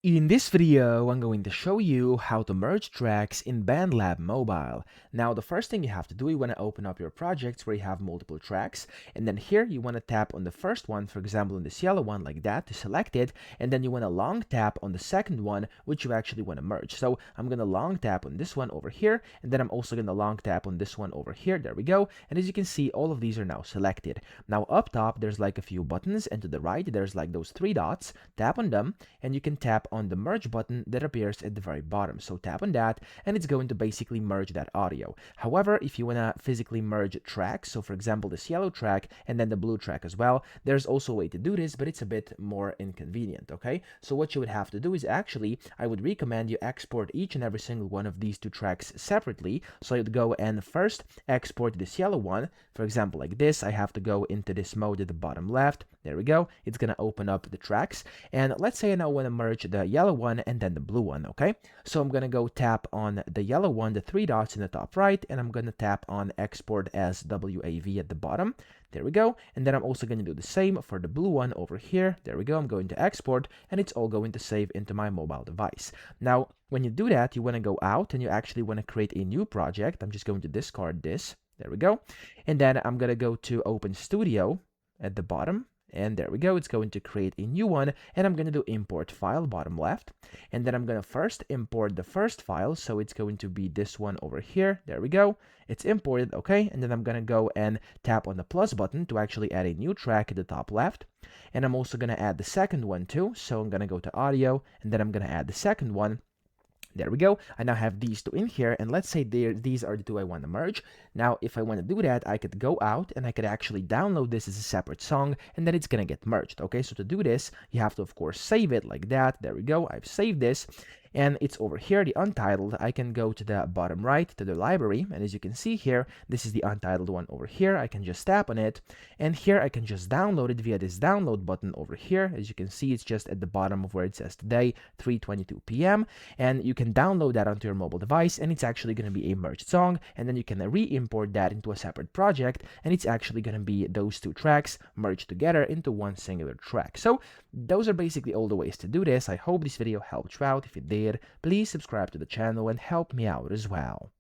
In this video, I'm going to show you how to merge tracks in BandLab Mobile. Now, the first thing you have to do, you want to open up your projects where you have multiple tracks, and then here you want to tap on the first one, for example, in this yellow one like that to select it, and then you want to long tap on the second one, which you actually want to merge. So I'm going to long tap on this one over here, and then I'm also going to long tap on this one over here. There we go. And as you can see, all of these are now selected. Now up top, there's like a few buttons, and to the right, there's like those three dots. Tap on them, and you can tap on the merge button that appears at the very bottom. So tap on that and it's going to basically merge that audio. However, if you want to physically merge tracks, so for example this yellow track and then the blue track as well, there's also a way to do this, but it's a bit more inconvenient, okay? So what you would have to do is actually, I would recommend you export each and every single one of these two tracks separately. So you'd go and first export this yellow one. For example, like this, I have to go into this mode at the bottom left. There we go. It's going to open up the tracks. And let's say I now want to merge the yellow one and then the blue one, okay? So I'm going to go tap on the yellow one, the three dots in the top right, and I'm going to tap on export as WAV at the bottom. There we go. And then I'm also going to do the same for the blue one over here. There we go. I'm going to export and it's all going to save into my mobile device. Now, when you do that, you want to go out and you actually want to create a new project. I'm just going to discard this. There we go. And then I'm going to go to Open Studio at the bottom. And there we go, it's going to create a new one, and I'm going to do import file, bottom left, and then I'm going to first import the first file, so it's going to be this one over here. There we go, it's imported, okay, and then I'm going to go and tap on the plus button to actually add a new track at the top left, and I'm also going to add the second one too, so I'm going to go to audio, and then I'm going to add the second one. There we go. I now have these two in here, and let's say these are the two I want to merge. Now, if I want to do that, I could go out and I could actually download this as a separate song, and then it's gonna get merged. Okay, so to do this, you have to, of course, save it like that. There we go. I've saved this, and it's over here, the untitled. I can go to the bottom right to the library, and as you can see here, this is the untitled one over here. I can just tap on it, and here I can just download it via this download button over here. As you can see, it's just at the bottom of where it says today, 3:22 p.m., and you can download that onto your mobile device, and it's actually going to be a merged song, and then you can re-import that into a separate project, and it's actually going to be those two tracks merged together into one singular track. So those are basically all the ways to do this. I hope this video helped you out. If it did, please subscribe to the channel and help me out as well.